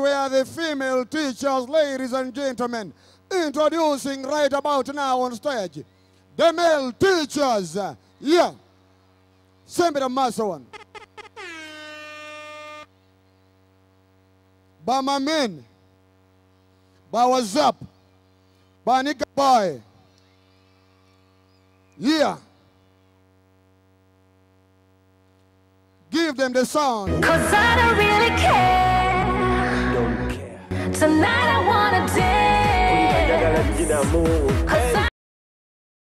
we are the female teachers, ladies and gentlemen. Introducing right about now on stage, the male teachers. Yeah. Send me the master one. By my men. By what's up? By Nika Boy. Yeah. Give them the sound. 'Cause I don't really care. Tonight I wanna dance. 'Cause